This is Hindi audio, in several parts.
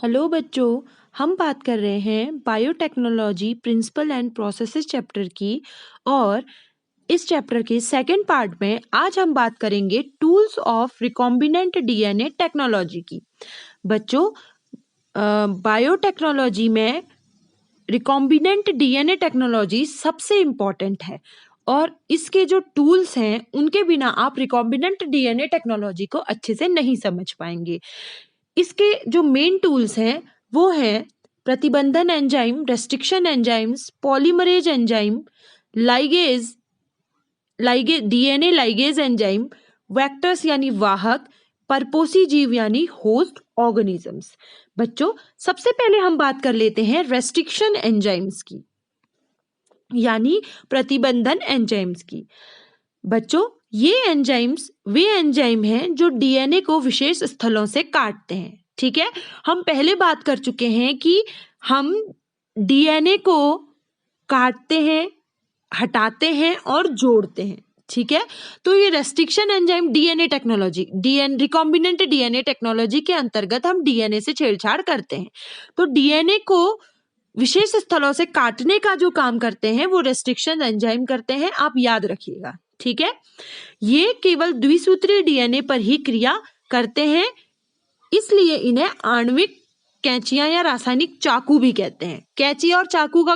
हेलो बच्चों, हम बात कर रहे हैं biotechnology principle and processes chapter की। और इस चैप्टर के सेकंड पार्ट में आज हम बात करेंगे tools of recombinant DNA technology की। बच्चों, बायोटेक्नोलॉजी में रिकॉम्बिनेंट डीएनए टेक्नोलॉजी सबसे इम्पॉर्टेंट है और इसके जो टूल्स हैं उनके बिना आप रिकॉम्बिनेंट डीएनए टेक्नोलॉजी को अच्छे से नहीं समझ पाएंगे। इसके जो मेन टूल्स हैं वो हैं प्रतिबंधन enzyme, restriction enzymes, polymerase enzyme, ligase DNA ligase enzyme, vectors यानी वाहक, परपोसी जीव यानी होस्ट ऑर्गेनिजम्स। बच्चों, सबसे पहले हम बात कर लेते हैं रेस्ट्रिक्शन एंजाइम्स की यानी प्रतिबंधन एंजाइम्स की। बच्चों, ये एंजाइम्स वे एंजाइम हैं जो डीएनए को विशेष स्थलों से काटते हैं। ठीक है, हम पहले बात कर चुके हैं कि हम डीएनए को काटते हैं, हटाते हैं और जोड़ते हैं। ठीक है, तो ये restriction enzyme DNA technology recombinant DNA technology के अंतर्गत हम डीएनए से छेड़छाड़ करते हैं। तो डीएनए को विशेष स्थलों से काटने का जो काम करते हैं वो रेस्ट्रिक्शन एंजाइम करते हैं, आप याद रखिएगा। ठीक है, ये केवल द्विसूत्रीय डीएनए पर ही क्रिया करते हैं, इसलिए इन्हें आणविक कैंचियां या रासायनिक चाकू भी कहते हैं। कैंची और चाकू का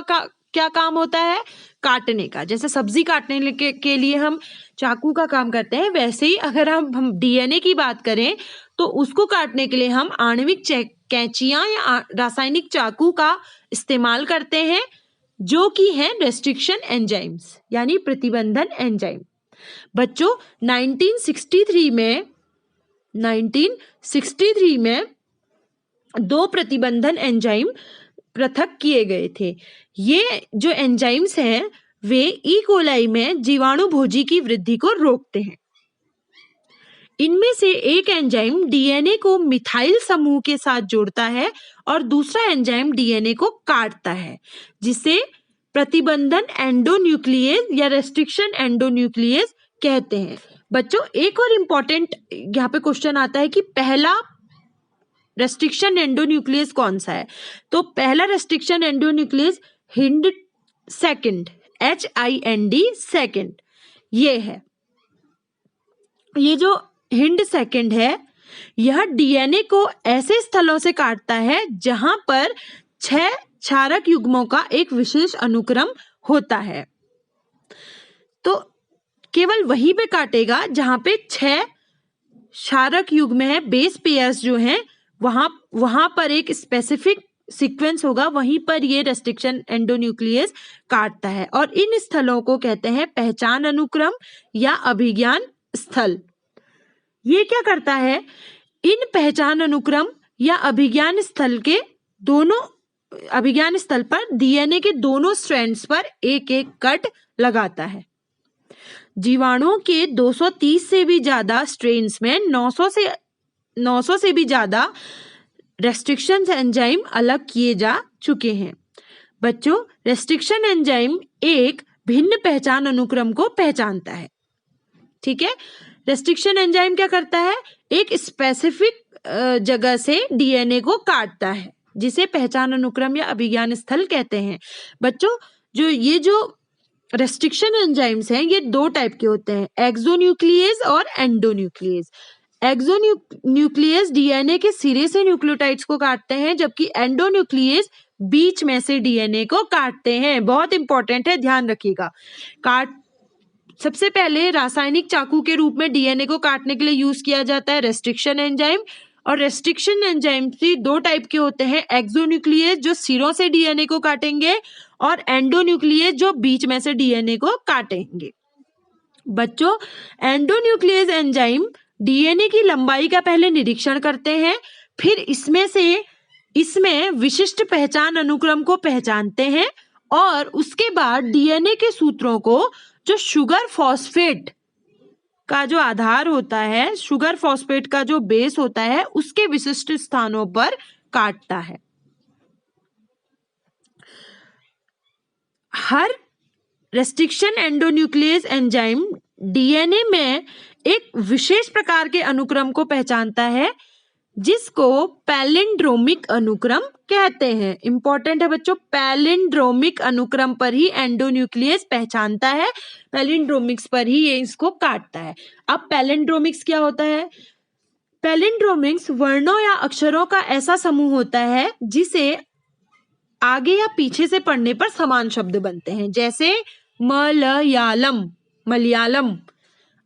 क्या काम होता है? काटने का। जैसे सब्जी काटने के लिए हम चाकू का काम करते हैं, वैसे ही अगर हम डीएनए की बात करें तो उसको काटने के लिए हम आणविक कैंचियां या रासायनिक चाकू का इस्तेमाल करते हैं, जो कि है रेस्ट्रिक्शन एंजाइम्स यानी प्रतिबंधन एंजाइम। बच्चों, 1963 में दो प्रतिबंधन एंजाइम पृथक किए गए थे। ये जो एंजाइम्स हैं वे ई कोलाई में जीवाणु भोजी की वृद्धि को रोकते हैं। इनमें से एक एंजाइम डीएनए को मिथाइल समूह के साथ जोड़ता है और दूसरा एंजाइम डीएनए को काटता है, जिसे प्रतिबंधन एंडोन्यूक्लियेज या रेस्ट्रिक्शन एंडोन्यूक्लियेज कहते हैं। बच्चों, एक और इम्पॉर्टेंट यहाँ पे क्वेश्चन आता है कि पहला रेस्ट्रिक्शन एंडोन्यूक्लियस कौन सा है? तो पहला restriction endonuclease hind second, HIND second, ये है। ये जो हिंड सेकंड है यह डीएनए को ऐसे स्थलों से काटता है जहां पर 6 क्षारक युग्मों का एक विशेष अनुक्रम होता है। तो केवल वहीं पे काटेगा जहां पे 6 क्षारक युग्म है, बेस पेयर्स जो हैं वहां पर एक स्पेसिफिक सीक्वेंस होगा, वहीं पर ये रेस्ट्रिक्शन एंडोन्यूक्लियस काटता है और इन स्थलों को कहते हैं पहचान अनुक्रम या अभिज्ञान स्थल। ये क्या करता है? इन पहचान अनुक्रम या अभिज्ञान स्थल पर डीएनए के दोनों स्ट्रैंड्स पर एक एक कट लगाता है। जीवाणुओं के 230 से भी ज्यादा स्ट्रेन्स में 900 से भी ज्यादा रेस्ट्रिक्शन एंजाइम अलग किए जा चुके हैं। बच्चों, रेस्ट्रिक्शन एंजाइम एक भिन्न पहचान अनुक्रम को पहचानता है। ठीक है, रेस्ट्रिक्शन एंजाइम क्या करता है? एक स्पेसिफिक जगह से डीएनए को काटता है, जिसे पहचान अनुक्रम या अभिज्ञान स्थल कहते हैं। बच्चों, जो रेस्ट्रिक्शन एंजाइम्स हैं ये दो टाइप के होते हैं, एक्सोन्यूक्लियेज और एंडोन्यूक्लियेज। एक्सोन्यूक्लियेज डीएनए के सिरे से न्यूक्लियोटाइड्स को काटते हैं, जबकि एंडोन्यूक्लियेज बीच में से डीएनए को काटते हैं। बहुत इंपॉर्टेंट है, ध्यान रखिएगा। सबसे पहले रासायनिक चाकू के रूप में डीएनए को काटने के लिए यूज किया जाता है रेस्ट्रिक्शन एंजाइम। और रेस्ट्रिक्शन एंजाइम भी दो टाइप के होते हैं, एक्सोन्यूक्लियेज जो सिरों से डीएनए को काटेंगे और एंडोन्यूक्लियेज जो बीच में से डीएनए को काटेंगे। बच्चों, एंडोन्यूक्लियेज एंजाइम डीएनए की लंबाई का पहले निरीक्षण करते हैं, फिर इसमें विशिष्ट पहचान अनुक्रम को पहचानते हैं और उसके बाद डीएनए के सूत्रों को जो शुगर फॉस्फेट का जो आधार होता है, शुगर फॉस्फेट का जो बेस होता है, उसके विशिष्ट स्थानों पर काटता है। हर रेस्ट्रिक्शन एंडोन्यूक्लियेज एंजाइम डीएनए में एक विशेष प्रकार के अनुक्रम को पहचानता है, जिसको पैलिंड्रोमिक अनुक्रम कहते हैं। इंपॉर्टेंट है बच्चों, पैलिंड्रोमिक अनुक्रम पर ही एंडोन्यूक्लियस पहचानता है, पैलिंड्रोमिक्स पर ही ये इसको काटता है। अब पैलिंड्रोमिक्स क्या होता है? पैलिंड्रोमिक्स वर्णों या अक्षरों का ऐसा समूह होता है जिसे आगे या पीछे से पढ़ने पर समान शब्द बनते हैं। जैसे मलयालम, मलयालम,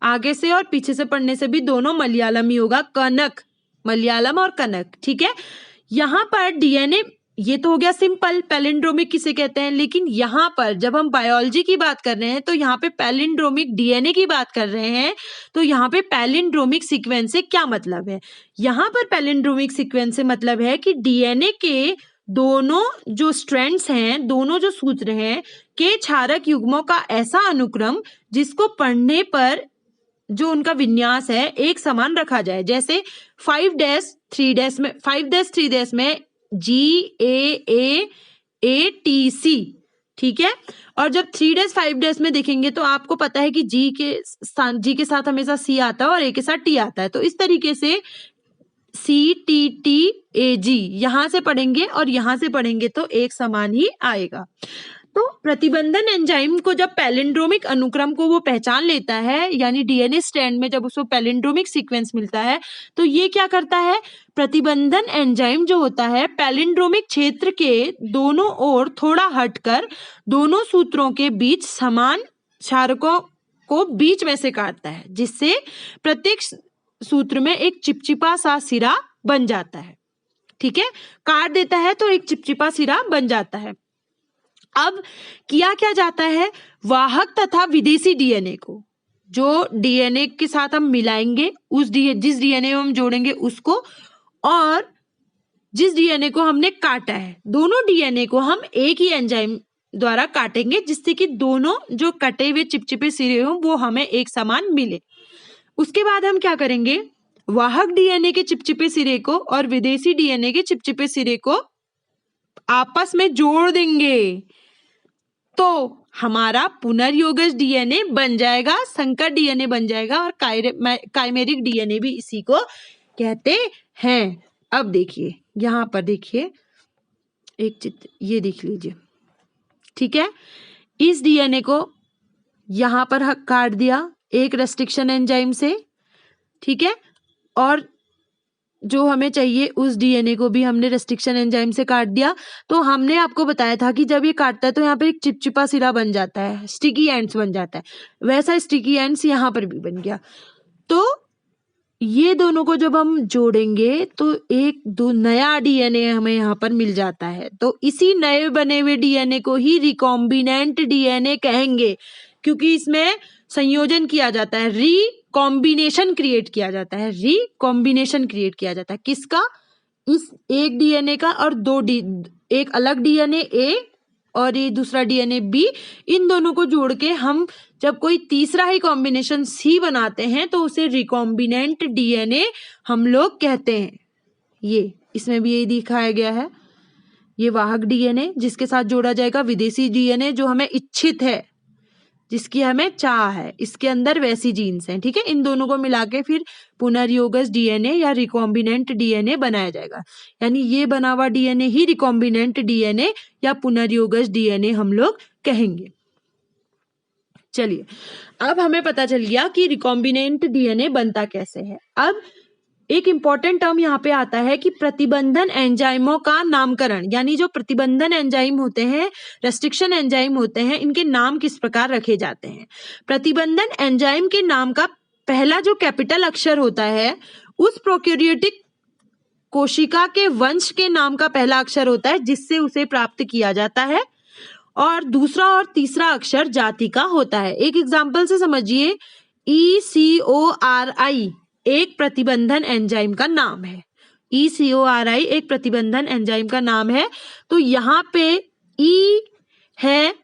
आगे से और पीछे से पढ़ने से भी दोनों मलयालम ही होगा। कनक, मलयालम और कनक, ठीक है। यहाँ पर डीएनए, ये तो हो गया सिंपल, पैलिंड्रोमिक किसे कहते हैं। लेकिन यहाँ पर जब हम बायोलॉजी की बात कर रहे हैं तो यहाँ पे पैलिंड्रोमिक डीएनए की बात कर रहे हैं। तो यहाँ पे पैलिंड्रोमिक सीक्वेंस से क्या मतलब है? यहाँ पर पैलिंड्रोमिक सीक्वेंस से मतलब है कि डीएनए के दोनों जो स्ट्रैंड्स हैं, दोनों जो सूत्र हैं के क्षारक युग्मों का ऐसा अनुक्रम जिसको पढ़ने पर जो उनका विन्यास है एक समान रखा जाए। जैसे 5-3 में 5-3 में GAAATC, ठीक है। और जब 3-5 में देखेंगे तो आपको पता है कि जी के साथ हमेशा C आता है और A के साथ T आता है। तो इस तरीके से CTTAG यहां से पढ़ेंगे और यहां से पढ़ेंगे तो एक समान ही आएगा। तो प्रतिबंधन एंजाइम को जब पैलिंड्रोमिक अनुक्रम को वो पहचान लेता है, यानी डीएनए स्ट्रैंड में जब उसको पैलिंड्रोमिक सीक्वेंस मिलता है, तो ये क्या करता है? प्रतिबंधन एंजाइम जो होता है पैलिंड्रोमिक क्षेत्र के दोनों ओर थोड़ा हटकर दोनों सूत्रों के बीच समान क्षारकों को बीच में से काटता है, जिससे प्रत्येक सूत्र में एक चिपचिपा सा सिरा बन जाता है, ठीक है। काट देता है तो एक चिपचिपा सिरा बन जाता है। अब किया क्या जाता है? वाहक तथा विदेशी डीएनए को, जो डीएनए के साथ हम मिलाएंगे, जिस डीएनए में हम जोड़ेंगे उसको, और जिस डीएनए को हमने काटा है, दोनों डीएनए को हम एक ही एंजाइम द्वारा काटेंगे, जिससे कि दोनों जो कटे हुए चिपचिपे सिरे हों वो हमें एक समान मिले। उसके बाद हम क्या करेंगे? वाहक डीएनए के चिपचिपे सिरे को और विदेशी डीएनए के चिपचिपे सिरे को आपस में जोड़ देंगे, तो हमारा पुनर्योगज डीएनए बन जाएगा, संकर डीएनए बन जाएगा, और काइमेरिक डीएनए भी इसी को कहते हैं। अब देखिए, यहां पर देखिए एक चित्र, ये देख लीजिए, ठीक है। इस डीएनए को यहां पर काट दिया एक रेस्ट्रिक्शन एंजाइम से, ठीक है, और जो हमें चाहिए उस डीएनए को भी हमने रेस्ट्रिक्शन एंजाइम से काट दिया। तो हमने आपको बताया था कि जब ये काटता है तो यहाँ पर एक चिपचिपा सिरा बन जाता है, स्टिकी एंड्स बन जाता है, वैसा स्टिकी एंड्स यहाँ पर भी बन गया। तो ये दोनों को जब हम जोड़ेंगे तो एक दो नया डीएनए हमें यहाँ पर मिल जाता है। तो इसी नए बने हुए डीएनए को ही रिकॉम्बिनेंट डीएनए कहेंगे, क्योंकि इसमें संयोजन किया जाता है, रिकॉम्बिनेशन क्रिएट किया जाता है, रिकॉम्बिनेशन क्रिएट किया जाता है। किसका? इस एक डीएनए का और एक अलग डीएनए ए और ये दूसरा डीएनए बी, इन दोनों को जोड़ के हम जब कोई तीसरा ही कॉम्बिनेशन सी बनाते हैं तो उसे रिकॉम्बिनेंट डीएनए हम लोग कहते हैं। ये इसमें भी यही दिखाया गया है, ये वाहक डीएनए जिसके साथ जोड़ा जाएगा विदेशी डीएनए जो हमें इच्छित है, जिसकी हमें चाह है, इसके अंदर वैसी जीन्स हैं, ठीक है। इन दोनों को मिला के फिर पुनर्योगज डीएनए या रिकॉम्बिनेंट डीएनए बनाया जाएगा, यानी ये बना हुआ डीएनए ही रिकॉम्बिनेंट डीएनए या पुनर्योगज डीएनए हम लोग कहेंगे। चलिए, अब हमें पता चल गया कि रिकॉम्बिनेंट डीएनए बनता कैसे है। अब एक इंपॉर्टेंट टर्म यहाँ पे आता है कि प्रतिबंधन एंजाइमों का नामकरण, यानी जो प्रतिबंधन एंजाइम होते हैं, रेस्ट्रिक्शन एंजाइम होते हैं, इनके नाम किस प्रकार रखे जाते हैं। प्रतिबंधन एंजाइम के नाम का पहला जो कैपिटल अक्षर होता है उस प्रोकैरियोटिक कोशिका के वंश के नाम का पहला अक्षर होता है जिससे उसे प्राप्त किया जाता है, और दूसरा और तीसरा अक्षर जाति का होता है। एक एग्जाम्पल से समझिए, ECORI एक प्रतिबंधन एंजाइम का नाम है, ECORI एक प्रतिबंधन एंजाइम का नाम है। तो यहाँ पे E है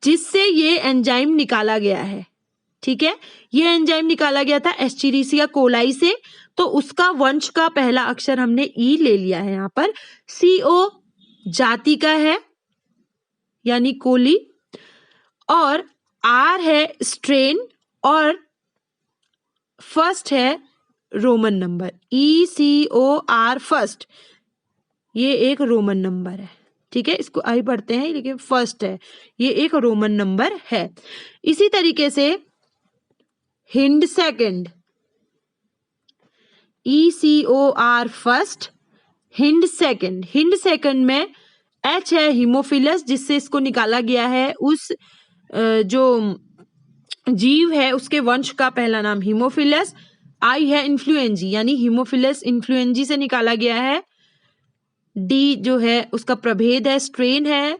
जिससे ये एंजाइम निकाला गया है, ठीक है। ये एंजाइम निकाला गया था एस्चेरिचिया कोलाई से, तो उसका वंश का पहला अक्षर हमने E ले लिया है यहाँ पर। CO जाति का है यानी कोली, और R है स्ट्रेन, और फर्स्ट है रोमन नंबर, ECOR फर्स्ट, ये एक रोमन नंबर है, ठीक है, इसको आई पढ़ते हैं लेकिन फर्स्ट है, ये एक रोमन नंबर है। इसी तरीके से hind second, ECOR first, hind second, hind second में H है हीमोफिलस, जिससे इसको निकाला गया है, उस जो जीव है उसके वंश का पहला नाम हीमोफिलस। I है इन्फ्लुएंजी, यानी हीमोफिलस इन्फ्लुएंजी से निकाला गया है। D जो है उसका प्रभेद है, स्ट्रेन है,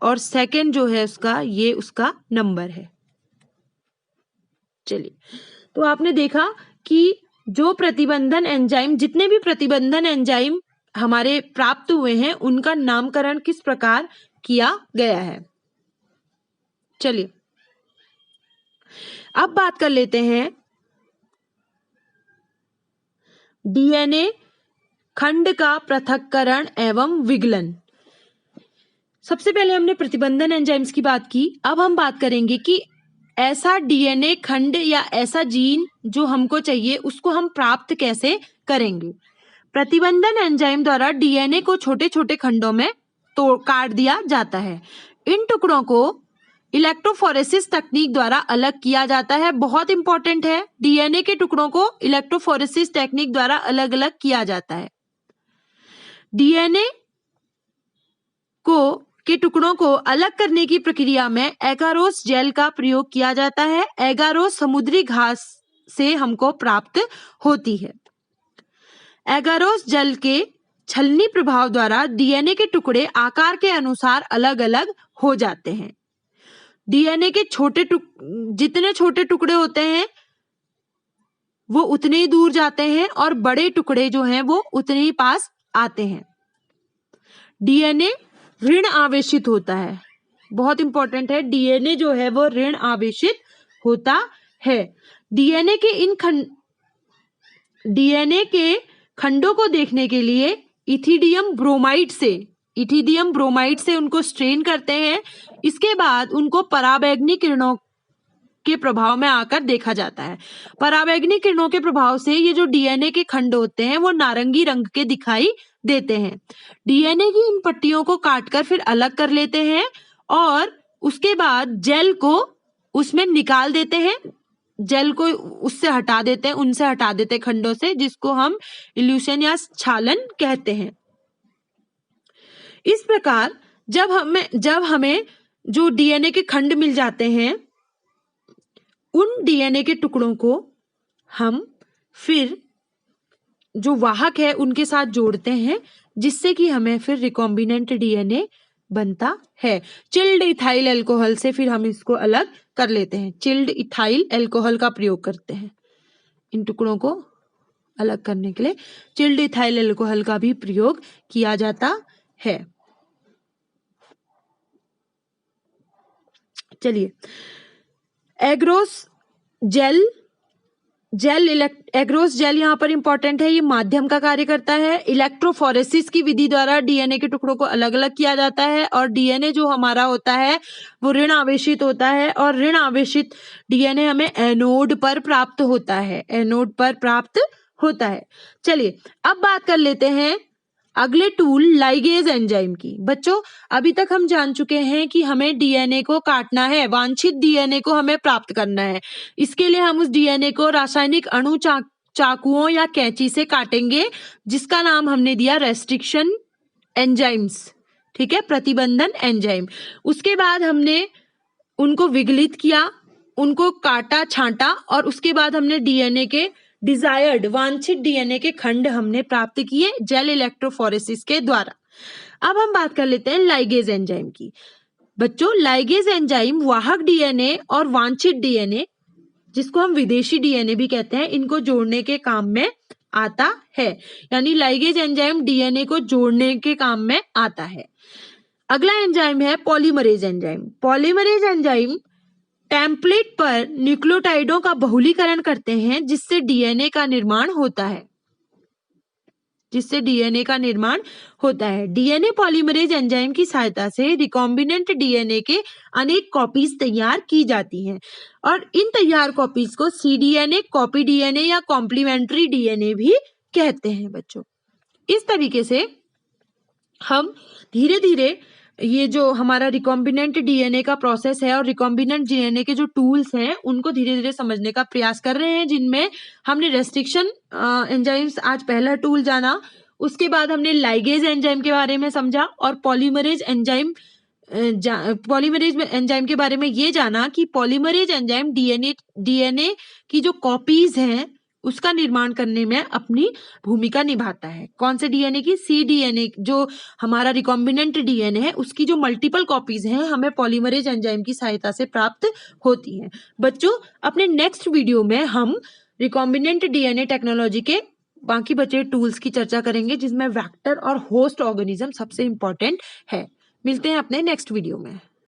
और सेकंड जो है उसका, ये उसका नंबर है। चलिए, तो आपने देखा कि जो प्रतिबंधन एंजाइम, जितने भी प्रतिबंधन एंजाइम हमारे प्राप्त हुए हैं, उनका नामकरण किस प्रकार किया गया है। चलिए, अब बात कर लेते हैं डीएनए खंड का पृथक्करण एवं विगलन। सबसे पहले हमने प्रतिबंधन एंजाइम्स की बात की, अब हम बात करेंगे कि ऐसा डीएनए खंड या ऐसा जीन जो हमको चाहिए उसको हम प्राप्त कैसे करेंगे। प्रतिबंधन एंजाइम द्वारा डीएनए को छोटे छोटे खंडों में काट दिया जाता है। इन टुकड़ों को इलेक्ट्रोफोरेसिस तकनीक द्वारा अलग किया जाता है। बहुत इंपॉर्टेंट है, डीएनए के टुकड़ों को इलेक्ट्रोफोरेसिस टेक्निक द्वारा अलग अलग किया जाता है। डीएनए के टुकड़ों को अलग करने की प्रक्रिया में एगारोस जेल का प्रयोग किया जाता है। एगारोस समुद्री घास से हमको प्राप्त होती है। एगारोस जेल के छलनी प्रभाव द्वारा डीएनए के टुकड़े आकार के अनुसार अलग अलग हो जाते हैं। डीएनए के जितने छोटे टुकड़े होते हैं वो उतने ही दूर जाते हैं, और बड़े टुकड़े जो हैं वो उतने ही पास आते हैं। डीएनए ऋण आवेशित होता है, बहुत इंपॉर्टेंट है, डीएनए जो है वो ऋण आवेशित होता है। डीएनए के खंडों को देखने के लिए इथिडियम ब्रोमाइड से उनको स्ट्रेन करते हैं। इसके बाद उनको पराबैंगनी किरणों के प्रभाव में आकर देखा जाता है। पराबैंगनी किरणों के प्रभाव से ये जो डीएनए के खंड होते हैं वो नारंगी रंग के दिखाई देते हैं। डीएनए की इन पट्टियों को काटकर फिर अलग कर लेते हैं, और उसके बाद जेल को उसमें निकाल देते हैं, जेल को उससे हटा देते हैं, उनसे हटा देते हैं खंडों से, जिसको हम इल्यूशन या छालन कहते हैं। इस प्रकार जब हमें जो डीएनए के खंड मिल जाते हैं, उन डीएनए के टुकड़ों को हम फिर जो वाहक है उनके साथ जोड़ते हैं, जिससे कि हमें फिर रिकॉम्बिनेंट डीएनए बनता है। चिल्ड इथाइल अल्कोहल से फिर हम इसको अलग कर लेते हैं। चिल्ड इथाइल अल्कोहल का प्रयोग करते हैं इन टुकड़ों को अलग करने के लिए। चिल्ड इथाइल अल्कोहल का भी प्रयोग किया जाता है। चलिए, एग्रोस जेल यहाँ पर इंपॉर्टेंट है, ये माध्यम का कार्य करता है। इलेक्ट्रोफोरेसिस की विधि द्वारा डीएनए के टुकड़ों को अलग अलग किया जाता है, और डीएनए जो हमारा होता है वो ऋण आवेशित होता है, और ऋण आवेशित डीएनए हमें एनोड पर प्राप्त होता है। चलिए, अब बात कर लेते हैं अगले टूल लाइगेज एंजाइम की। बच्चों, अभी तक हम जान चुके हैं कि हमें डीएनए को काटना है, वांछित डीएनए को हमें प्राप्त करना है। इसके लिए हम उस डीएनए को रासायनिक अणु चाकुओं या कैंची से काटेंगे, जिसका नाम हमने दिया रेस्ट्रिक्शन एंजाइम्स, ठीक है, प्रतिबंधन एंजाइम। उसके बाद हमने उनको विगलित किया, उनको काटा छांटा, और उसके बाद हमने डीएनए के डिजायर्ड वांछित डीएनए के खंड हमने प्राप्त किए जेल इलेक्ट्रोफोरेसिस के द्वारा। अब हम बात कर लेते हैं लाइगेज एंजाइम की। बच्चों, लाइगेज एंजाइम वाहक डीएनए और वांछित डीएनए, जिसको हम विदेशी डीएनए भी कहते हैं, इनको जोड़ने के काम में आता है। यानी लाइगेज एंजाइम डीएनए को जोड़ने के काम में आता है। अगला एंजाइम है polymerase enzyme. Polymerase enzyme template पर न्यूक्लियोटाइडों का बहुलीकरण करते हैं, जिससे डीएनए का निर्माण होता है। जिससे डीएनए का निर्माण होता है। डीएनए पॉलीमरेज एंजाइम की सहायता से रिकॉम्बिनेंट डीएनए के अनेक कॉपीज तैयार की जाती हैं और इन तैयार कॉपीज को सीडीएनए, कॉपी डीएनए या कॉम्प्लीमेंट्री डीएनए भी कहते हैं बच्चों। इस तरीके से हम धीरे धीरे ये जो हमारा रिकॉम्बिनेंट डीएनए का प्रोसेस है और रिकॉम्बिनेंट डीएनए के जो टूल्स हैं उनको धीरे धीरे समझने का प्रयास कर रहे हैं, जिनमें हमने रेस्ट्रिक्शन एंजाइम्स आज पहला टूल जाना, उसके बाद हमने लाइगेज एंजाइम के बारे में समझा और पॉलीमरेज एंजाइम के बारे में ये जाना कि पॉलीमरेज एंजाइम डीएनए की जो कॉपीज हैं उसका निर्माण करने में अपनी भूमिका निभाता है। कौन से डीएनए की? सीडीएनए, जो हमारा रिकॉम्बिनेंट डीएनए है उसकी जो मल्टीपल कॉपीज हैं हमें पॉलीमरेज एंजाइम की सहायता से प्राप्त होती हैं। बच्चों, अपने नेक्स्ट वीडियो में हम रिकॉम्बिनेंट डीएनए टेक्नोलॉजी के बाकी बचे टूल्स की चर्चा करेंगे, जिसमें वेक्टर और होस्ट ऑर्गेनिज्म सबसे इंपॉर्टेंट है। मिलते हैं अपने नेक्स्ट वीडियो में।